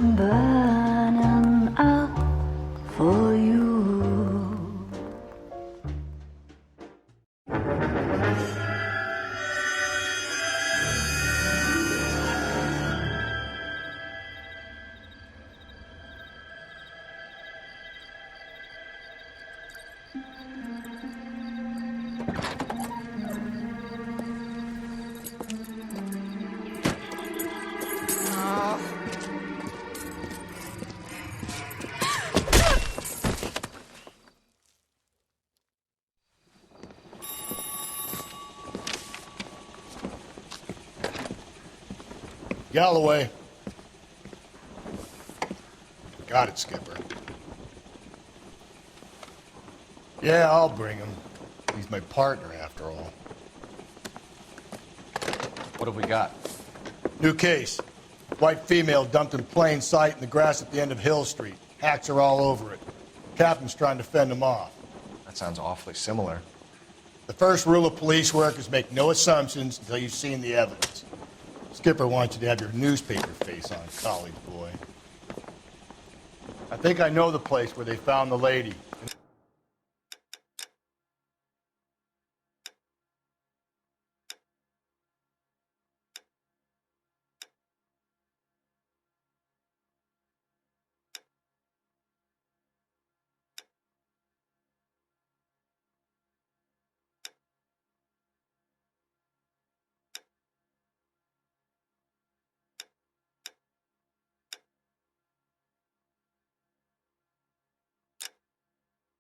I'm burning up for you. Galloway. Got it, Skipper. Yeah, I'll bring him. He's my partner, after all. What have we got? New case. White female dumped in plain sight in the grass at the end of Hill Street. Hacks are all over it. Captain's trying to fend them off. That sounds awfully similar. The first rule of police work is make no assumptions until you've seen the evidence. Skipper wants you to have your newspaper face on, college boy. I think I know the place where they found the lady.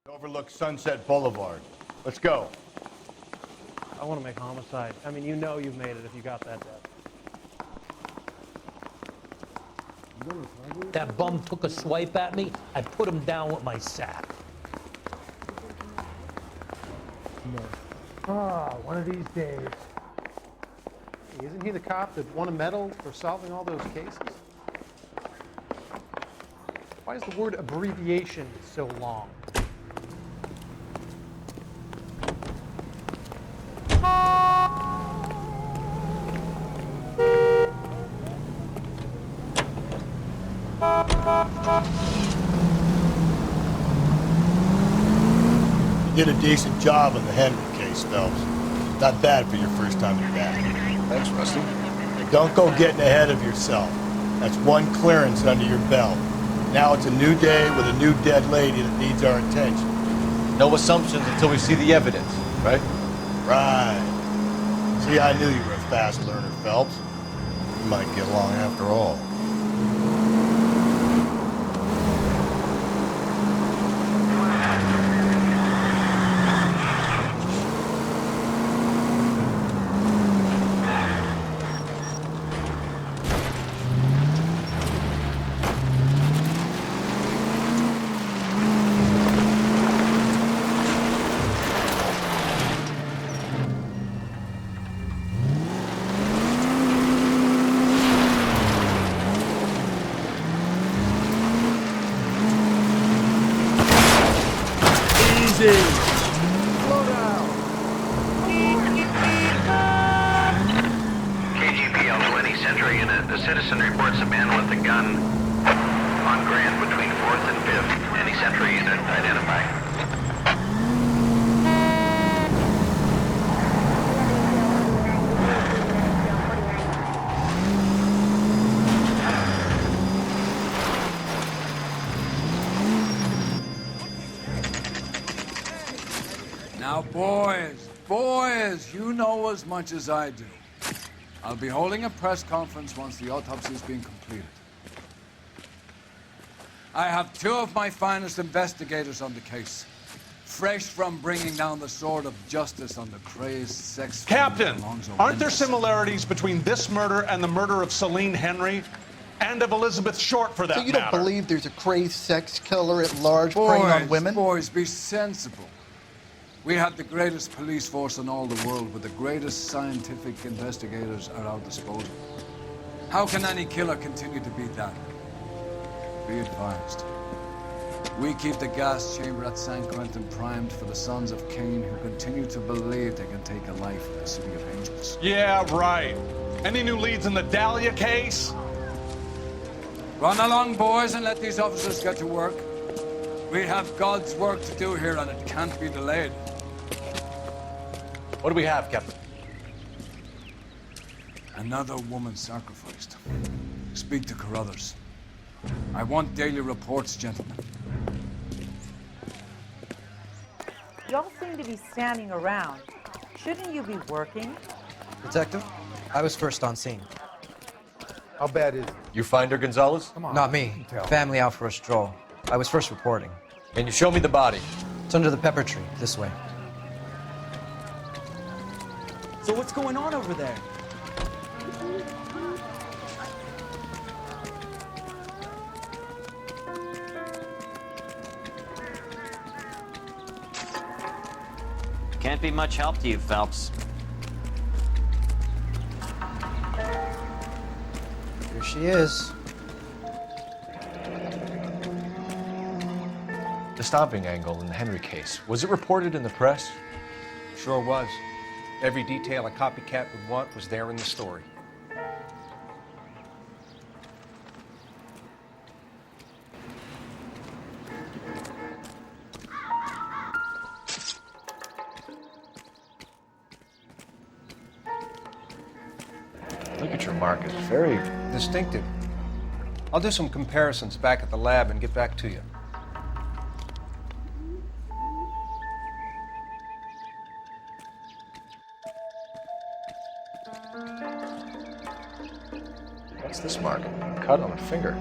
Overlooks Sunset Boulevard. Let's go. I want to make homicide. I mean, you know you've made it if you got that death. That bum took a swipe at me. I put him down with my sack. One of these days. Isn't he the cop that won a medal for solving all those cases? Why is the word abbreviation so long? You did a decent job on the Henry case, Phelps. Not bad for your first time at bat. Thanks, Rusty. Don't go getting ahead of yourself. That's one clearance under your belt. Now it's a new day with a new dead lady that needs our attention. No assumptions until we see the evidence, right? Right. See, I knew you were a fast learner, Phelps. We might get along after all. Citizen reports a man with a gun on Grant between 4th and 5th. Any Century unit identify. Now, boys, you know as much as I do. I'll be holding a press conference once the autopsy has been completed. I have two of my finest investigators on the case, fresh from bringing down the sword of justice on the crazed sex... Captain, aren't there similarities between this murder and the murder of Celine Henry and of Elizabeth Short, for that matter? So you don't believe there's a crazed sex killer at large preying on women? Boys, be sensible. We have the greatest police force in all the world with the greatest scientific investigators at our disposal. How can any killer continue to beat that? Be advised. We keep the gas chamber at San Quentin primed for the sons of Cain who continue to believe they can take a life in the city of angels. Yeah, right. Any new leads in the Dahlia case? Run along, boys, and let these officers get to work. We have God's work to do here, and it can't be delayed. What do we have, Captain? Another woman sacrificed. Speak to Carruthers. I want daily reports, gentlemen. Y'all seem to be standing around. Shouldn't you be working? Detective, I was first on scene. How bad is it? You find her, Gonzalez? Come on. Not me. Family out for a stroll. I was first reporting. Can you show me the body? It's under the pepper tree, this way. So what's going on over there? Can't be much help to you, Phelps. Here she is. The stomping angle in the Henry case, was it reported in the press? Sure was. Every detail a copycat would want was there in the story. Look at your mark, it's very distinctive. I'll do some comparisons back at the lab and get back to you. What's this mark? Cut on a finger.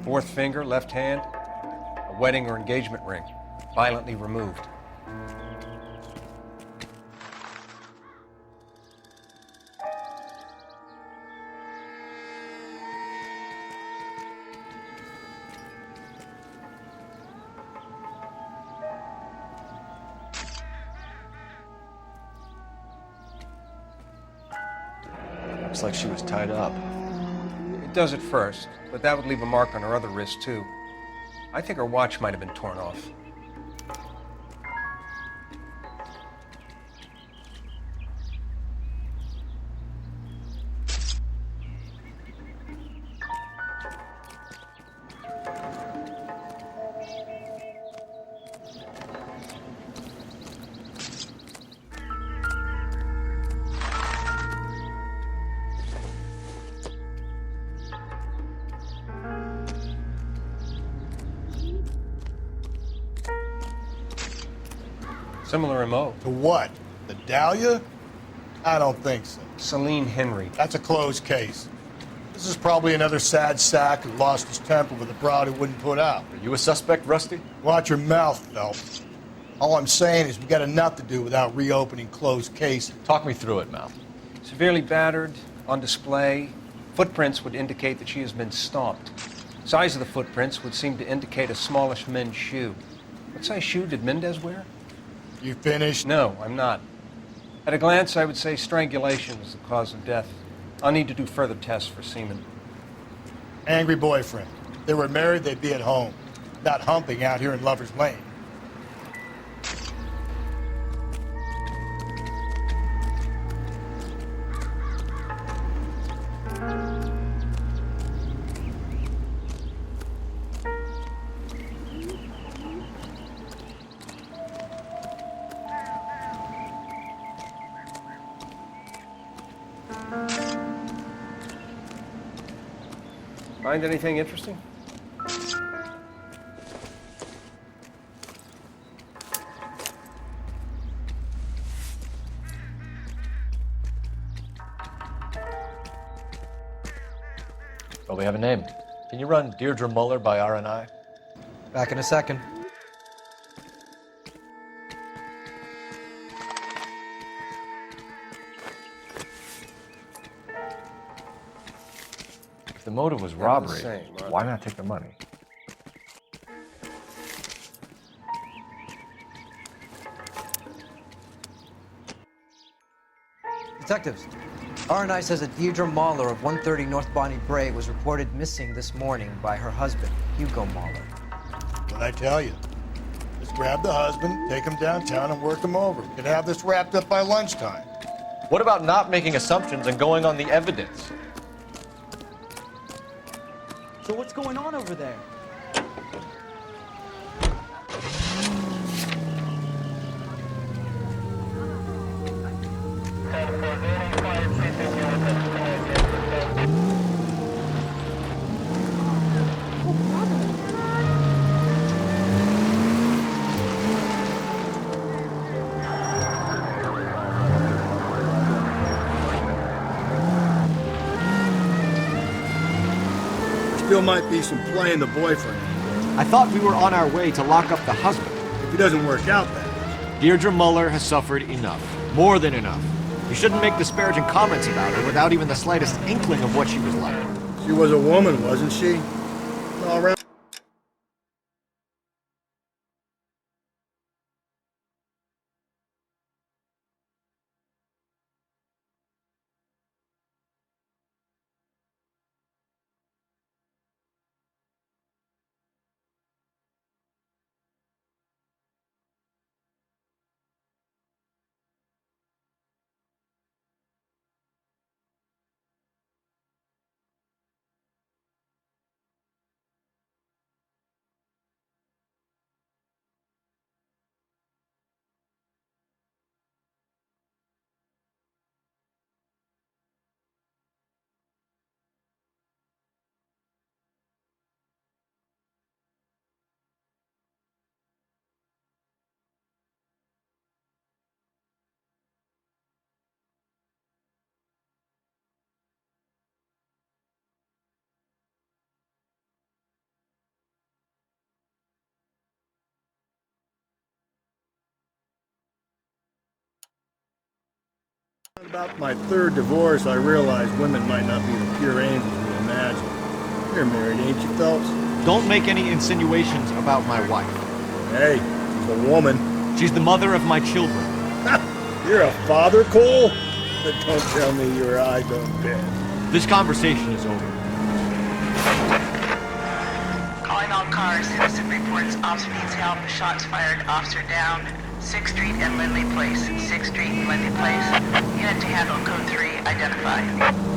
Fourth finger, left hand, a wedding or engagement ring, violently removed. Looks like she was tied up. It does at first, but that would leave a mark on her other wrist, too. I think her watch might have been torn off. Similar MO. To what? The Dahlia? I don't think so. Celine Henry. That's a closed case. This is probably another sad sack who lost his temper with a broad who wouldn't put out. Are you a suspect, Rusty? Watch your mouth, Phelps. All I'm saying is we got enough to do without reopening closed cases. Talk me through it, Mal. Severely battered, on display. Footprints would indicate that she has been stomped. Size of the footprints would seem to indicate a smallish men's shoe. What size shoe did Mendez wear? You finished? No, I'm not. At a glance, I would say strangulation was the cause of death. I'll need to do further tests for semen. Angry boyfriend. If they were married, they'd be at home. Not humping out here in Lover's Lane. Find anything interesting? Well, we have a name. Can you run Deirdre Muller by RNI? Back in a second. If the motive was robbery, why not take the money? Detectives, RNI says that Deirdre Mahler of 130 North Bonnie Bray was reported missing this morning by her husband, Hugo Mahler. What'd I tell you? Just grab the husband, take him downtown, and work him over. We could have this wrapped up by lunchtime. What about not making assumptions and going on the evidence? So what's going on over there? Still might be some play in the boyfriend. I thought we were on our way to lock up the husband. If he doesn't work out, that is. Deirdre Muller has suffered enough. More than enough. You shouldn't make disparaging comments about her without even the slightest inkling of what she was like. She was a woman, wasn't she? All around. About my third divorce, I realized women might not be the pure angels we imagine. You're married, ain't you, Phelps? Don't make any insinuations about my wife. Hey, she's a woman. She's the mother of my children. You're a father, Cole? But don't tell me your eyes on bed. This conversation is over. Calling all cars, citizen reports, officer needs help, shots fired, officer down. 6th Street and Lindley Place. 6th Street and Lindley Place. Unit to handle code 3, identified.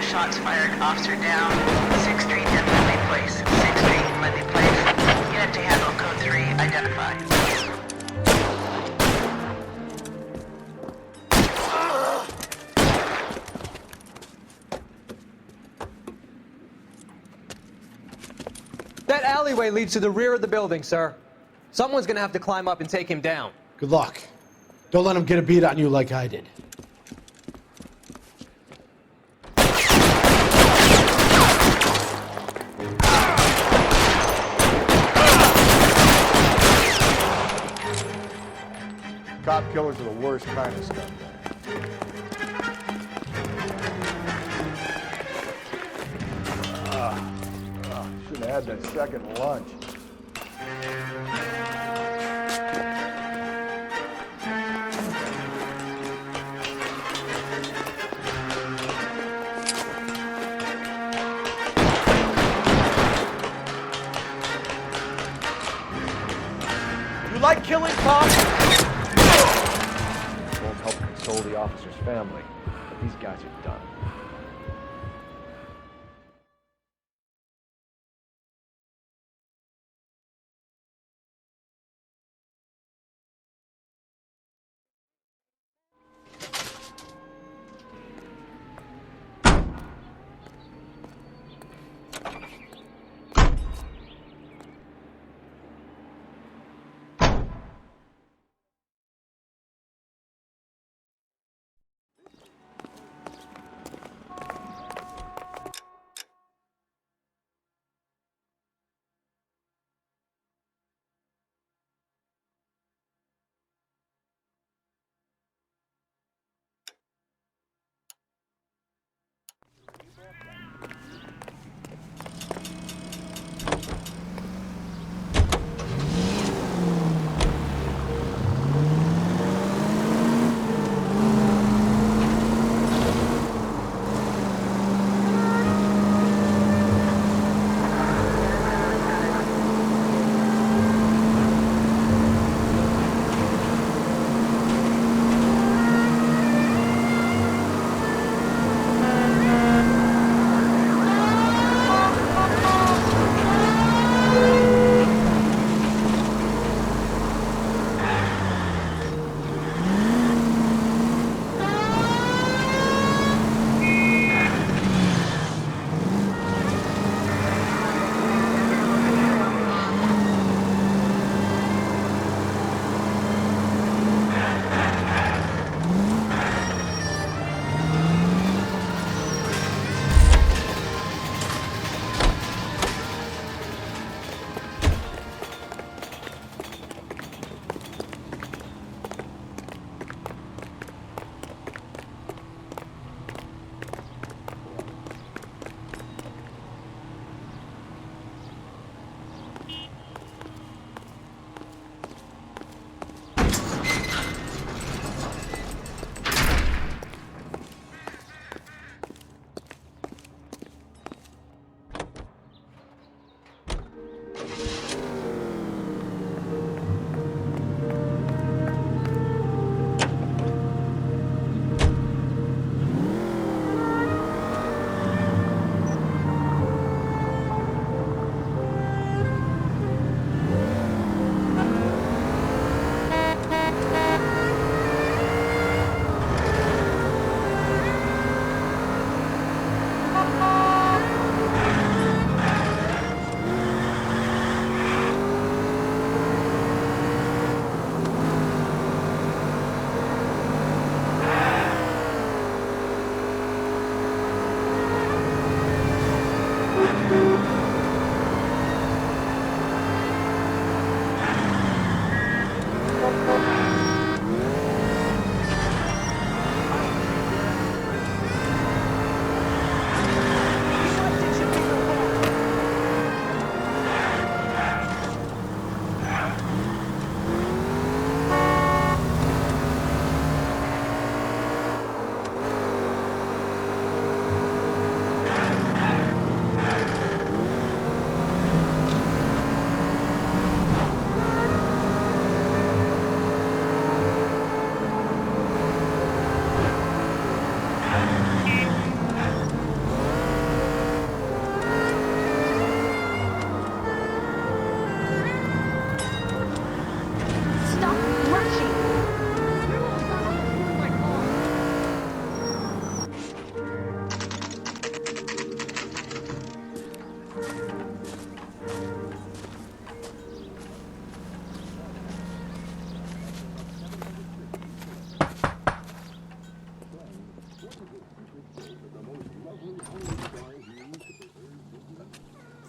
Shots fired, officer down. 6th Street and Lindley Place. 6th Street and Lindley Place. Unit to handle code 3, identified. That alleyway leads to the rear of the building, sir. Someone's gonna have to climb up and take him down. Good luck. Don't let him get a beat on you like I did. Cop killers are the worst kind of stuff. Should have had that second lunch. You like killing cops? Won't help console the officer's family, but these guys are done.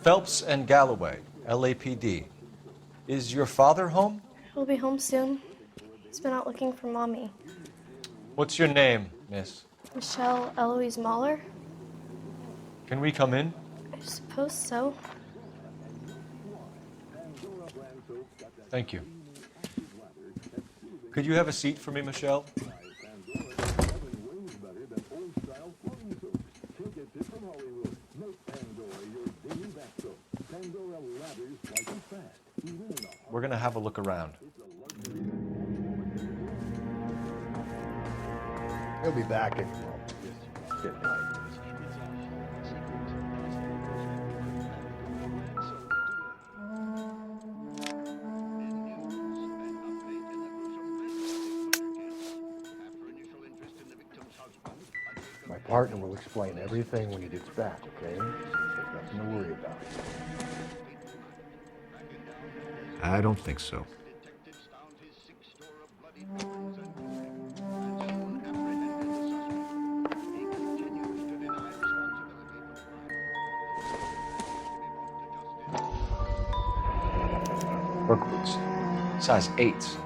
Phelps and Galloway, LAPD. Is your father home? He'll be home soon. He's been out looking for Mommy. What's your name, miss? Michelle Eloise Mahler? Can we come in? I suppose so. Thank you. Could you have a seat for me, Michelle? We're going to have a look around. He'll be back in a moment. Just sit tight. My partner will explain everything when he gets back, okay? There's nothing to worry about. I don't think so. Work boots. Size 8s.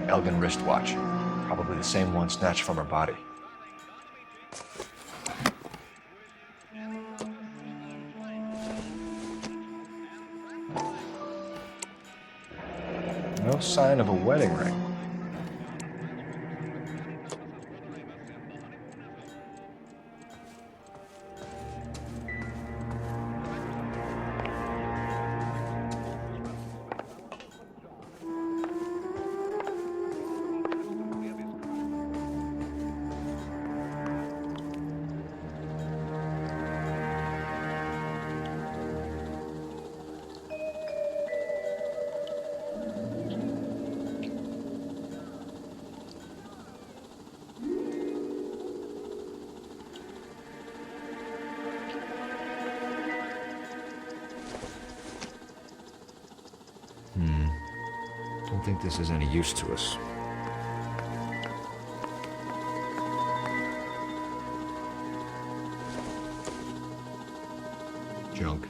Elgin wristwatch. Probably the same one snatched from her body. No sign of a wedding ring. Don't think this is any use to us. Junk.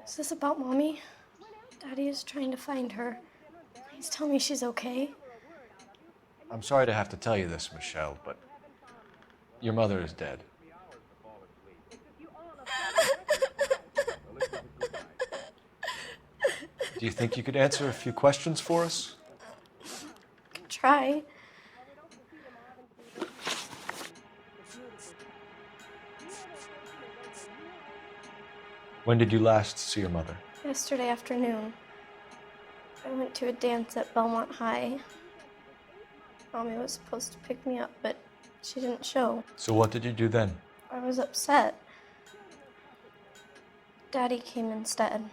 Is this about Mommy? Daddy is trying to find her. Please tell me she's okay. I'm sorry to have to tell you this, Michelle, but your mother is dead. Do you think you could answer a few questions for us? Try. When did you last see your mother? Yesterday afternoon. I went to a dance at Belmont High. Mommy was supposed to pick me up, but she didn't show. So what did you do then? I was upset. Daddy came instead.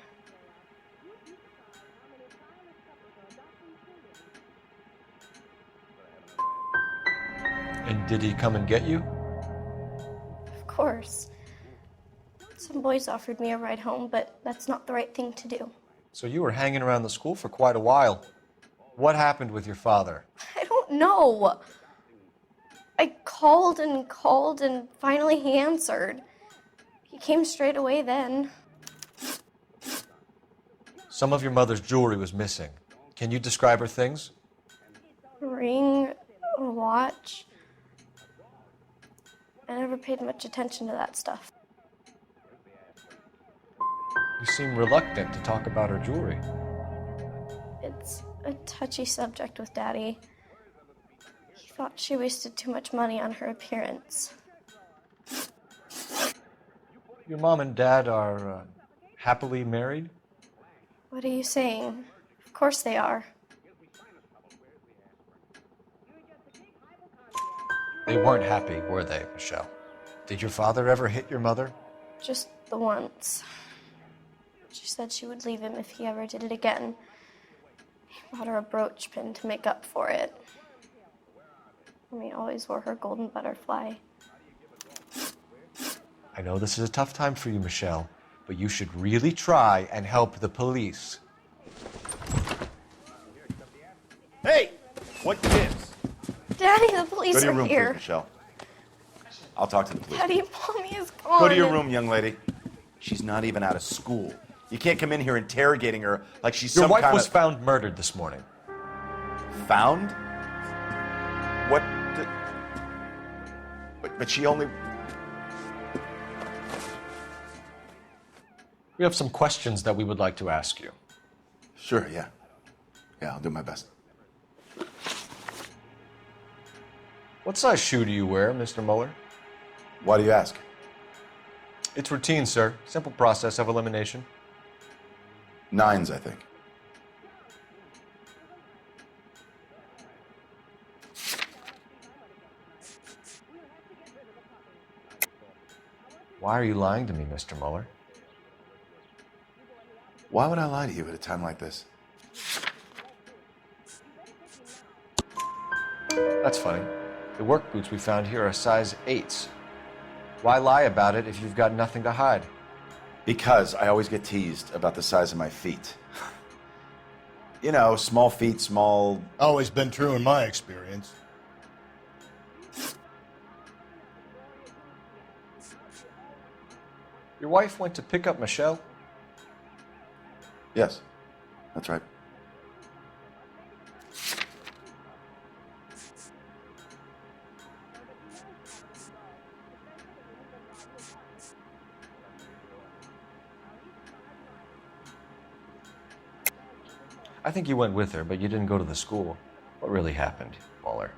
And did he come and get you? Of course. Some boys offered me a ride home, but that's not the right thing to do. So you were hanging around the school for quite a while. What happened with your father? I don't know. I called and finally he answered. He came straight away then. Some of your mother's jewelry was missing. Can you describe her things? A ring, a watch, I never paid much attention to that stuff. You seem reluctant to talk about her jewelry. It's a touchy subject with Daddy. He thought she wasted too much money on her appearance. Your mom and dad are happily married? What are you saying? Of course they are. They weren't happy, were they, Michelle? Did your father ever hit your mother? Just the once. She said she would leave him if he ever did it again. He bought her a brooch pin to make up for it. And he always wore her golden butterfly. I know this is a tough time for you, Michelle, but you should really try and help the police. Hey! What gives? Daddy, the police Go to your are room, here. please, Michelle. I'll talk to the police. Daddy, Mommy is gone. Go to your room, young lady. She's not even out of school. You can't come in here interrogating her like she's Your some wife kind was of... found murdered this morning. Found? What? But she only... We have some questions that we would like to ask you. Sure, yeah. Yeah, I'll do my best. What size shoe do you wear, Mr. Mueller? Why do you ask? It's routine, sir. Simple process of elimination. 9s, I think. Why are you lying to me, Mr. Mueller? Why would I lie to you at a time like this? That's funny. The work boots we found here are size 8s. Why lie about it if you've got nothing to hide? Because I always get teased about the size of my feet. You know, small feet, small... Always been true in my experience. Your wife went to pick up Michelle? Yes, that's right. I think you went with her, but you didn't go to the school. What really happened, Mueller?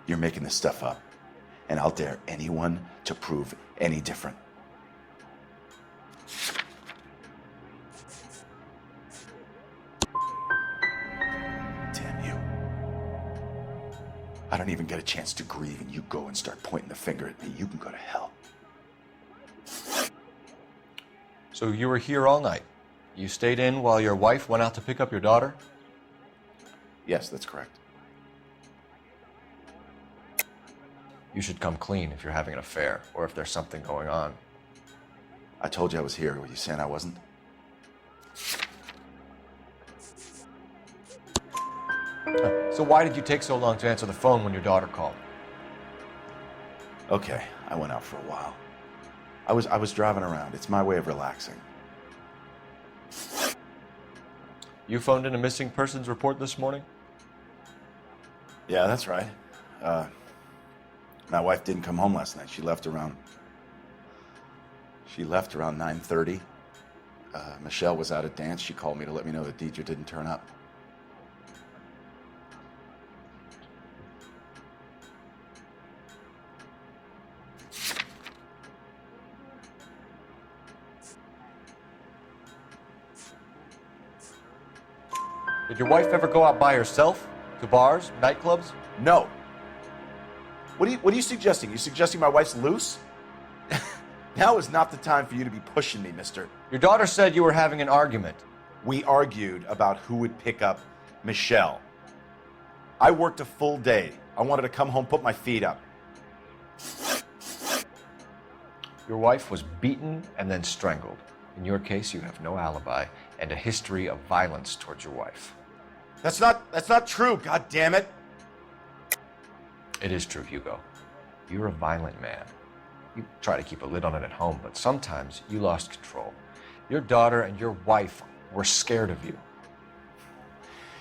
You're making this stuff up, and I'll dare anyone to prove any different. Damn you. I don't even get a chance to grieve, and you go and start pointing the finger at me. You can go to hell. So you were here all night? You stayed in while your wife went out to pick up your daughter? Yes, that's correct. You should come clean if you're having an affair, or if there's something going on. I told you I was here. Were you saying I wasn't? So why did you take so long to answer the phone when your daughter called? Okay, I went out for a while. I was driving around. It's my way of relaxing. You phoned in a missing persons report this morning? Yeah, that's right. My wife didn't come home last night. She left around 9:30. Michelle was out at dance. She called me to let me know that Deidre didn't turn up. Did your wife ever go out by herself? To bars, nightclubs? No. What are you suggesting? You suggesting my wife's loose? Now is not the time for you to be pushing me, mister. Your daughter said you were having an argument. We argued about who would pick up Michelle. I worked a full day. I wanted to come home, put my feet up. Your wife was beaten and then strangled. In your case, you have no alibi and a history of violence towards your wife. That's not true, God damn it. It is true, Hugo. You're a violent man. You try to keep a lid on it at home, but sometimes you lost control. Your daughter and your wife were scared of you.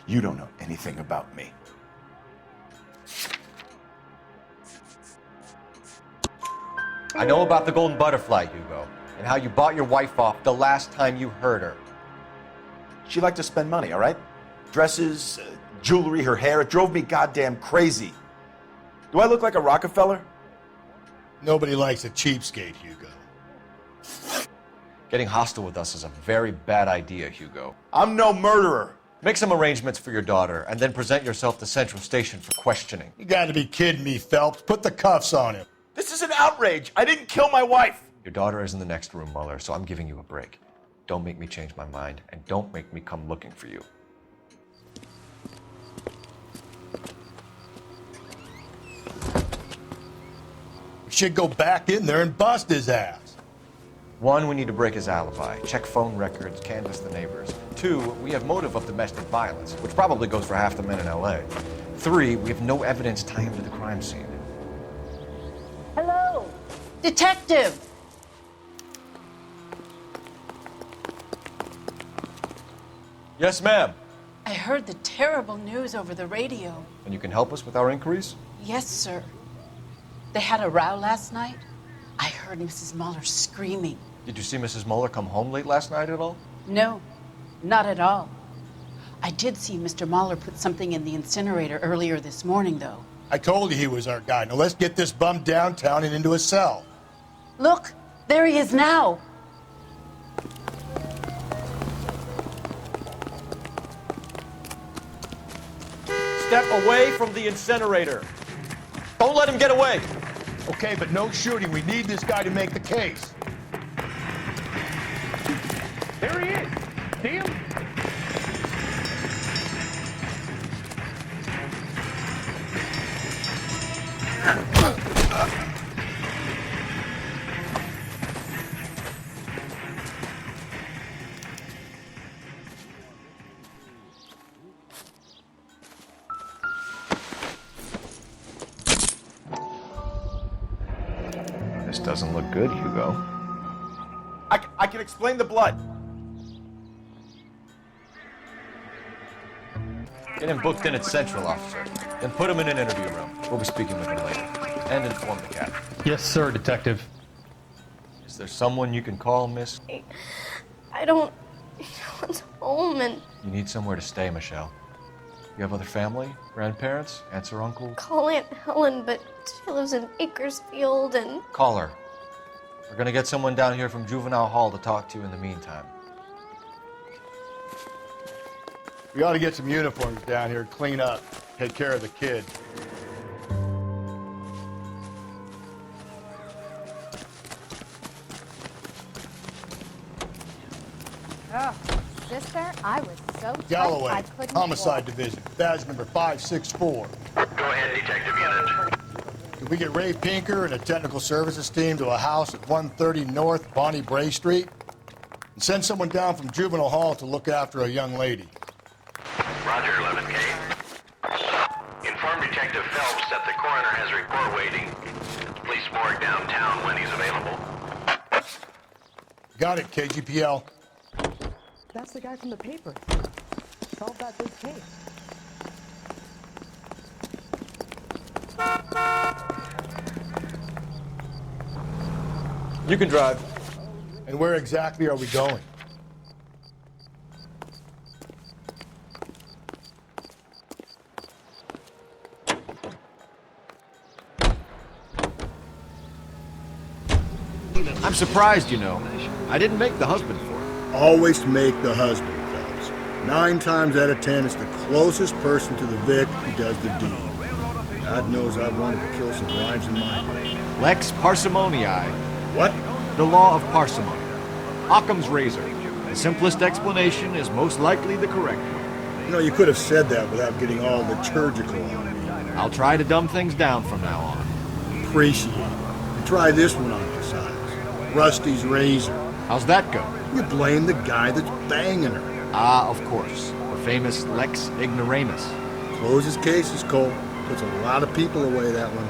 You don't know anything about me. I know about the golden butterfly, Hugo, and how you bought your wife off the last time you heard her. She liked to spend money, all right? Dresses, jewelry, her hair. It drove me goddamn crazy. Do I look like a Rockefeller? Nobody likes a cheapskate, Hugo. Getting hostile with us is a very bad idea, Hugo. I'm no murderer. Make some arrangements for your daughter, and then present yourself to Central Station for questioning. You gotta be kidding me, Phelps. Put the cuffs on him. This is an outrage. I didn't kill my wife. Your daughter is in the next room, Mueller, so I'm giving you a break. Don't make me change my mind, and don't make me come looking for you. We should go back in there and bust his ass. 1, we need to break his alibi, check phone records, canvass the neighbors. 2, we have motive of domestic violence, which probably goes for half the men in LA. 3, we have no evidence tying him to the crime scene. Hello, detective. Yes, ma'am. I heard the terrible news over the radio. And you can help us with our inquiries? Yes, sir. They had a row last night. I heard Mrs. Mueller screaming. Did you see Mrs. Mueller come home late last night at all? No, not at all. I did see Mr. Mueller put something in the incinerator earlier this morning, though. I told you he was our guy. Now let's get this bum downtown and into a cell. Look, there he is now. Step away from the incinerator. Don't let him get away. Okay, but no shooting. We need this guy to make the case. There he is. See him? This doesn't look good, Hugo. I can explain the blood. Get him booked in at Central, officer. Then put him in an interview room. We'll be speaking with him later. And inform the captain. Yes, sir, detective. Is there someone you can call, miss? I don't want home and You need somewhere to stay, Michelle. You have other family? Grandparents? Aunts or uncles? call Aunt Helen, but she lives in Bakersfield and Call her. We're gonna get someone down here from Juvenile Hall to talk to you in the meantime. We ought to get some uniforms down here, clean up, take care of the kid. Oh, sister, I was so tight I Galloway, couldn't Homicide walk. Division, badge number 564. Go ahead, Detective Unit. Can we get Ray Pinker and a technical services team to a house at 130 North Bonnie Bray Street? And send someone down from Juvenile Hall to look after a young lady. Roger, 11K. Inform Detective Phelps that the coroner has a report waiting at the police morgue downtown when he's available. Got it, KGPL. That's the guy from the paper. Solve that big case. You can drive. And where exactly are we going? I'm surprised, you know. I didn't make the husband for it. Always make the husband, fellas. 9 times out of 10, it's the closest person to the Vic who does the deed. God knows I've wanted to kill some wives in my day. Lex parsimoniae. What? The law of parsimony. Occam's razor. The simplest explanation is most likely the correct one. You know, you could have said that without getting all liturgical on me. I'll try to dumb things down from now on. Appreciate it. And try this one on for size. Rusty's razor. How's that go? You blame the guy that's banging her. Ah, of course. The famous Lex ignoramus. Closes cases, Cole. Puts a lot of people away, that one.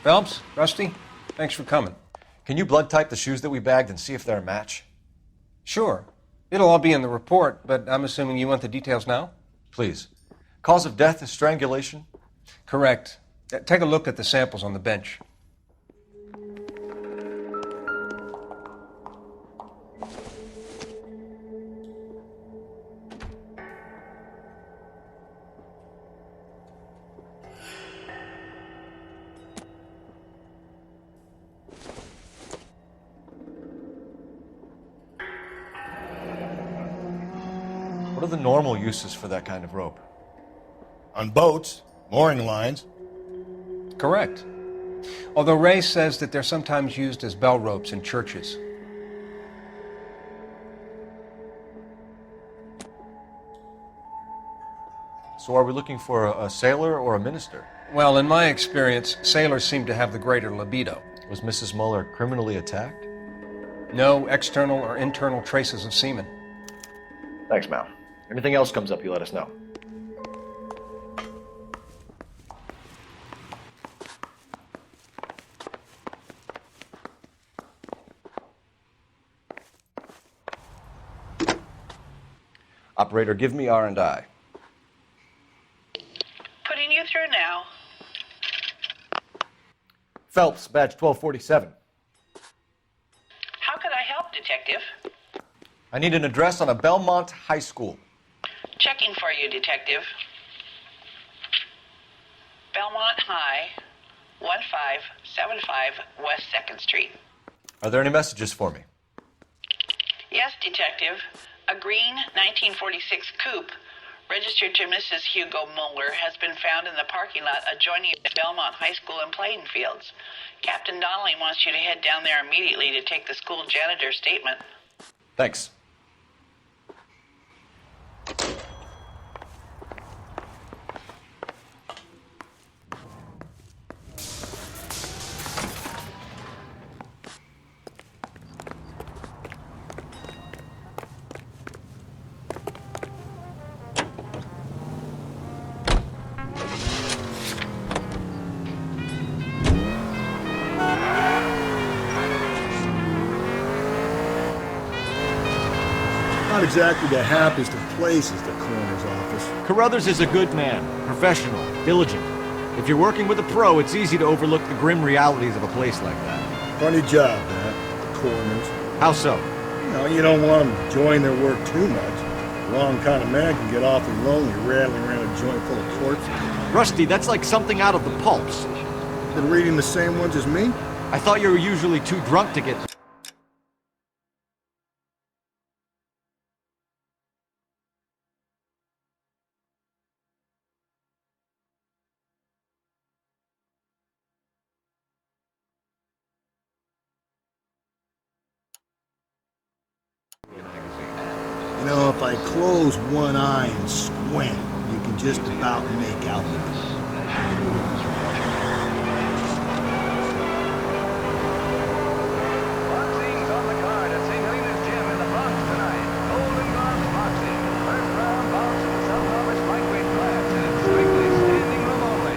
Phelps, Rusty, thanks for coming. Can you blood type the shoes that we bagged and see if they're a match? Sure. It'll all be in the report, but I'm assuming you want the details now? Please. Cause of death is strangulation? Correct. Take a look at the samples on the bench. What are the normal uses for that kind of rope? On boats, mooring lines. Correct. Although Ray says that they're sometimes used as bell ropes in churches. So are we looking for a sailor or a minister? Well, in my experience, sailors seem to have the greater libido. Was Mrs. Muller criminally attacked? No external or internal traces of semen. Thanks, Mal. Anything else comes up, you let us know. Operator, give me R&I. Putting you through now. Phelps, badge 1247. How could I help, Detective? I need an address on a Belmont high school. Checking for you, Detective. Belmont High, 1575 West 2nd Street. Are there any messages for me? Yes, Detective. A green 1946 coupe registered to Mrs. Hugo Muller has been found in the parking lot adjoining the Belmont High School and playing fields. Captain Donnelly wants you to head down there immediately to take the school janitor's statement. Thanks. Not exactly the happiest of places, the coroner's office. Carruthers is a good man, professional, diligent. If you're working with a pro, it's easy to overlook the grim realities of a place like that. Funny job, that, the coroner's. How so? You don't want them enjoying their work too much. The wrong kind of man can get awfully lonely rattling around a joint full of corpses. Rusty, that's like something out of the pulps. Been reading the same ones as me? I thought you were usually too drunk to get... If I close one eye and squint, you can just about make out the Boxing's on the card at St. Helena's Gym in the Bronx tonight. Golden Gloves Boxing. First round bouts in the sub-novice lightweight class, and it's strictly standing room only.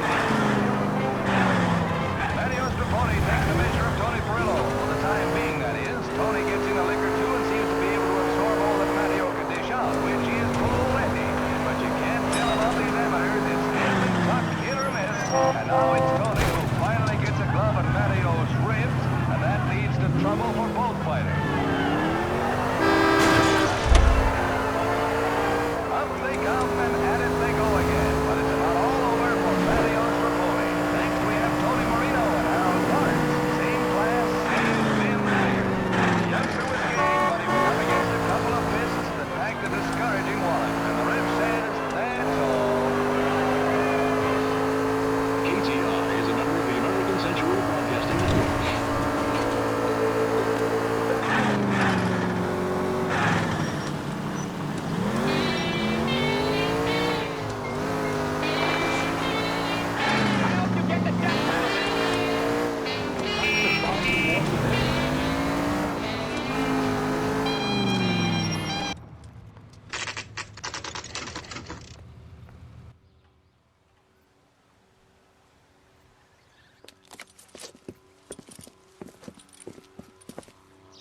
Manios Traponi takes the measure of Tony Perillo. For the time being, that is. Tony gets in a lick or two and seems to be able to absorb all that Manio can dish out, which is already. But you can't tell about these amateurs. It's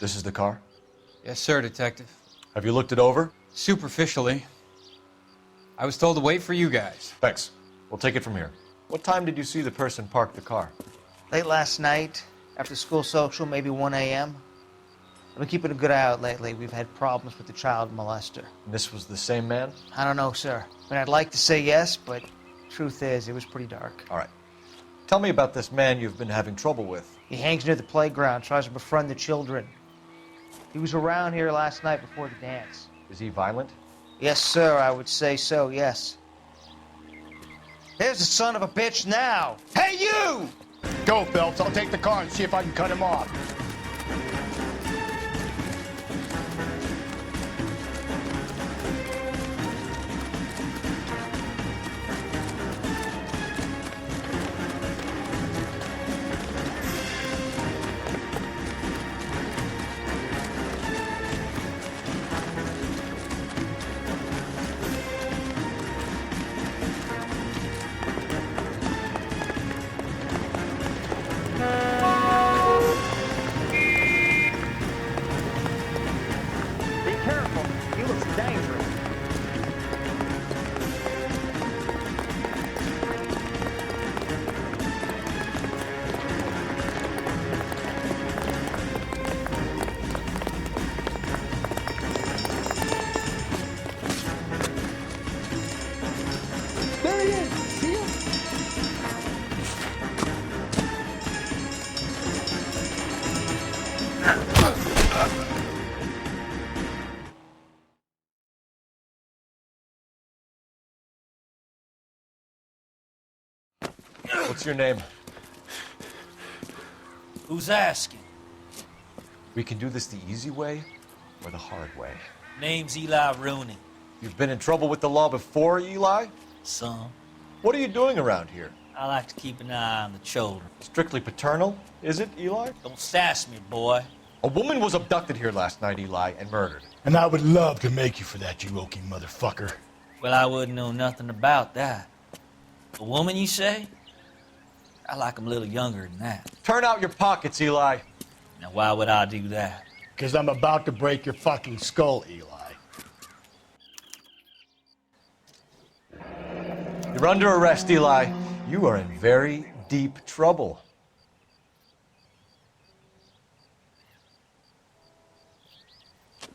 This is the car? Yes, sir, Detective. Have you looked it over? Superficially. I was told to wait for you guys. Thanks. We'll take it from here. What time did you see the person park the car? Late last night, after school social, maybe 1 a.m. I've been keeping a good eye out lately. We've had problems with the child molester. And this was the same man? I don't know, sir. I mean, I'd like to say yes, but truth is, it was pretty dark. All right. Tell me about this man you've been having trouble with. He hangs near the playground, tries to befriend the children. He was around here last night before the dance. Is he violent? Yes, sir, I would say so, yes. There's the son of a bitch now. Hey, you! Go, Phelps. I'll take the car and see if I can cut him off. What's your name? Who's asking? We can do this the easy way or the hard way. Name's Eli Rooney. You've been in trouble with the law before, Eli? Some. What are you doing around here? I like to keep an eye on the children. Strictly paternal, is it, Eli? Don't sass me, boy. A woman was abducted here last night, Eli, and murdered. And I would love to make you for that, you oaky motherfucker. Well, I wouldn't know nothing about that. A woman, you say? I like 'em a little younger than that. Turn out your pockets, Eli. Now, why would I do that? Because I'm about to break your fucking skull, Eli. You're under arrest, Eli. You are in very deep trouble.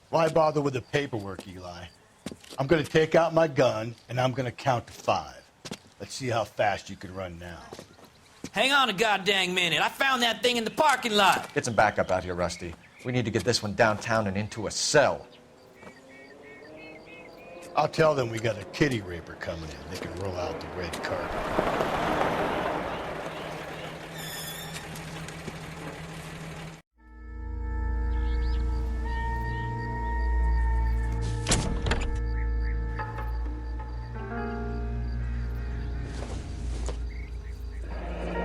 Why bother with the paperwork, Eli? I'm going to take out my gun, and I'm going to count to 5. Let's see how fast you can run now. Hang on a goddamn minute. I found that thing in the parking lot. Get some backup out here, Rusty. We need to get this one downtown and into a cell. I'll tell them we got a kitty raper coming in. They can roll out the red carpet.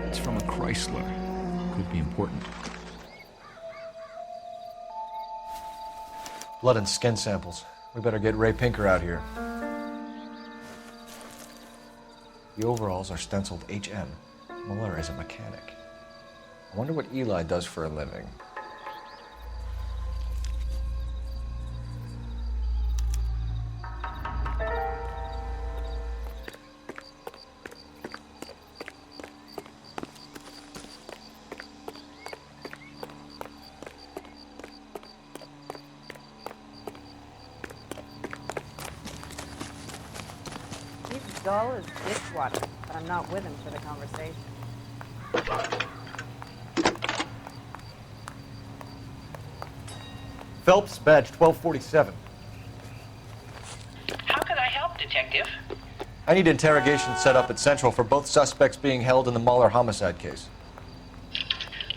It's from a Chrysler. Could be important. Blood and skin samples. We better get Ray Pinker out here. The overalls are stenciled HM. Muller is a mechanic. I wonder what Eli does for a living. Dull as dishwater, but I'm not with him for the conversation. Phelps, badge 1247. How can I help, Detective? I need interrogation set up at Central for both suspects being held in the Muller homicide case.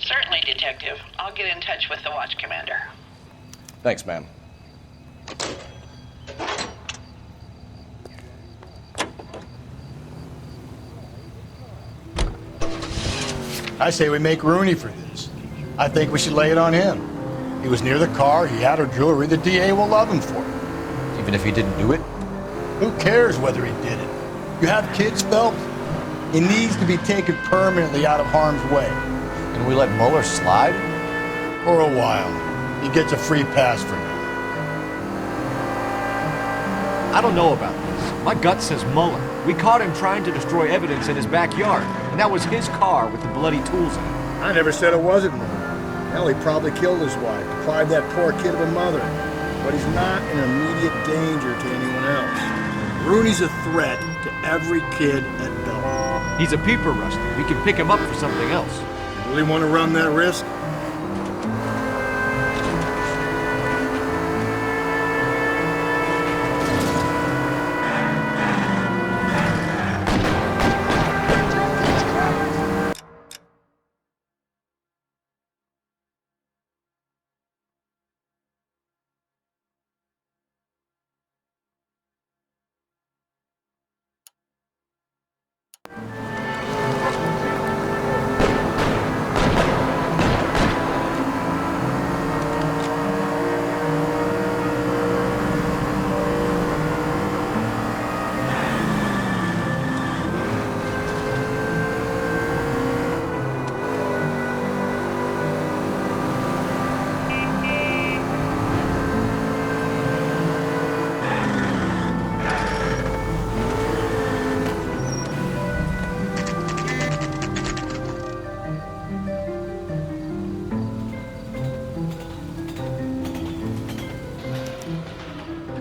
Certainly, Detective. I'll get in touch with the watch commander. Thanks, ma'am. I say we make Rooney for this. I think we should lay it on him. He was near the car, he had her jewelry, the DA will love him for it. Even if he didn't do it? Who cares whether he did it? You have kids, Phelps? He needs to be taken permanently out of harm's way. And we let Muller slide? For a while. He gets a free pass for now. I don't know about this. My gut says Muller. We caught him trying to destroy evidence in his backyard, and that was his car with the bloody tools in it. I never said it wasn't Muller. Hell, he probably killed his wife, deprived that poor kid of a mother. But he's not in immediate danger to anyone else. Rooney's a threat to every kid at Bellevue. He's a peeper, Rusty. We can pick him up for something else. You really want to run that risk?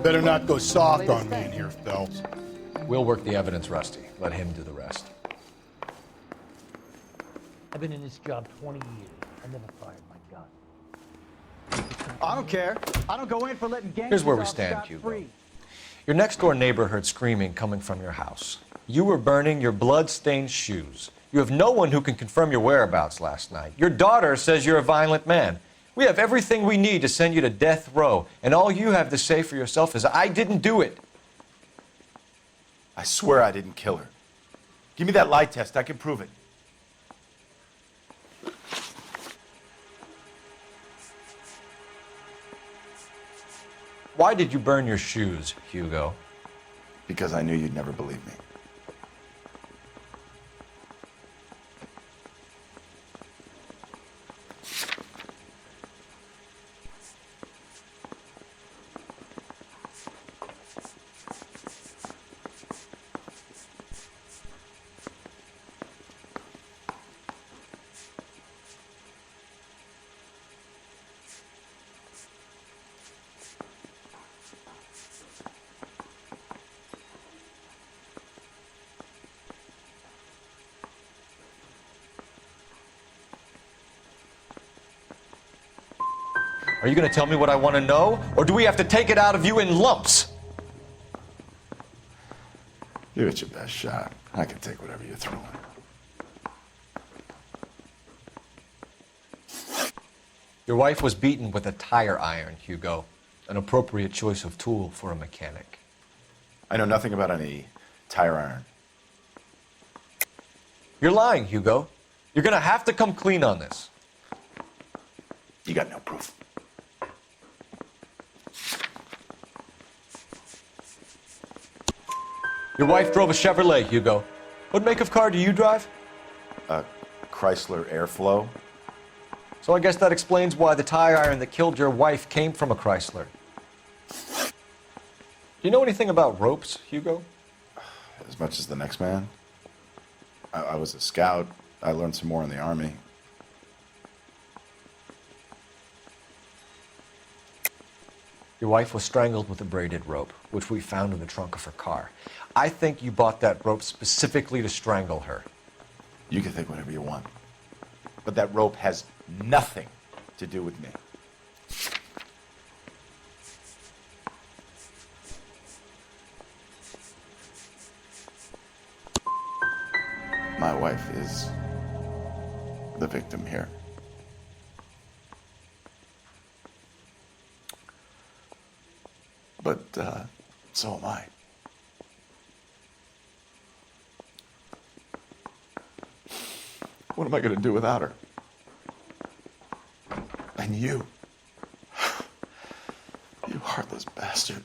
Better not go soft on me in here, Phelps. We'll work the evidence, Rusty. Let him do the rest. I've been in this job 20 years. I never fired my gun. I don't care. I don't go in for letting gangsters Here's where we off stand, scot-free. Hugo. Your next-door neighbor heard screaming coming from your house. You were burning your blood-stained shoes. You have no one who can confirm your whereabouts last night. Your daughter says you're a violent man. We have everything we need to send you to death row, and all you have to say for yourself is, I didn't do it. I swear I didn't kill her. Give me that lie test. I can prove it. Why did you burn your shoes, Hugo? Because I knew you'd never believe me. Are you going to tell me what I want to know, or do we have to take it out of you in lumps? Give it your best shot. I can take whatever you're throwing. Your wife was beaten with a tire iron, Hugo. An appropriate choice of tool for a mechanic. I know nothing about any tire iron. You're lying, Hugo. You're going to have to come clean on this. You got no proof. Your wife drove a Chevrolet, Hugo. What make of car do you drive? A Chrysler Airflow. So I guess that explains why the tire iron that killed your wife came from a Chrysler. Do you know anything about ropes, Hugo? As much as the next man. I was a scout. I learned some more in the Army. Your wife was strangled with a braided rope, which we found in the trunk of her car. I think you bought that rope specifically to strangle her. You can think whatever you want. But that rope has nothing to do with me. My wife is the victim here. But so am I. What am I going to do without her? And you. You heartless bastard.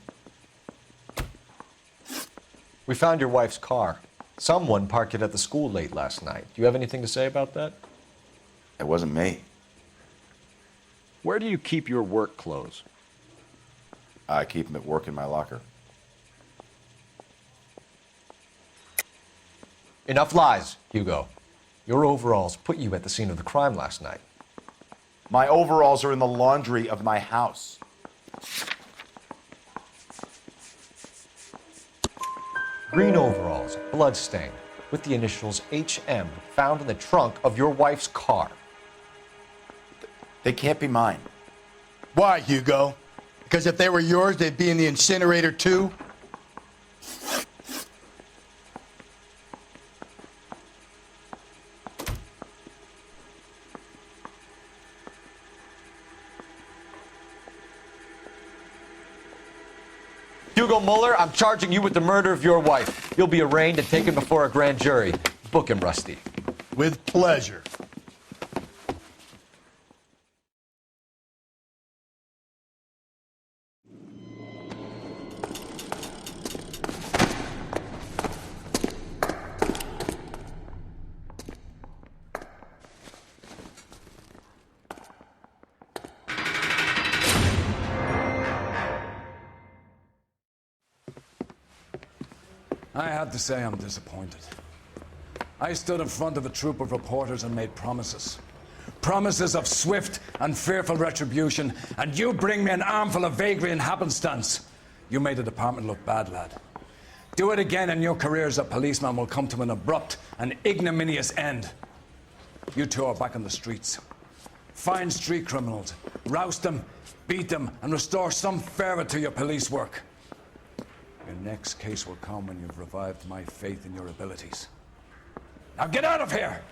We found your wife's car. Someone parked it at the school late last night. Do you have anything to say about that? It wasn't me. Where do you keep your work clothes? I keep them at work in my locker. Enough lies, Hugo. Your overalls put you at the scene of the crime last night. My overalls are in the laundry of my house. Green overalls, bloodstained, with the initials HM found in the trunk of your wife's car. They can't be mine. Why, Hugo? Because if they were yours, they'd be in the incinerator too? Hugo Mueller, I'm charging you with the murder of your wife. You'll be arraigned and taken before a grand jury. Book him, Rusty. With pleasure. I have to say I'm disappointed. I stood in front of a troop of reporters and made promises. Promises of swift and fearful retribution, and you bring me an armful of vagary and happenstance. You made the department look bad, lad. Do it again and your career as a policeman will come to an abrupt and ignominious end. You two are back on the streets. Find street criminals, roust them, beat them, and restore some fervor to your police work. Your next case will come when you've revived my faith in your abilities. Now get out of here!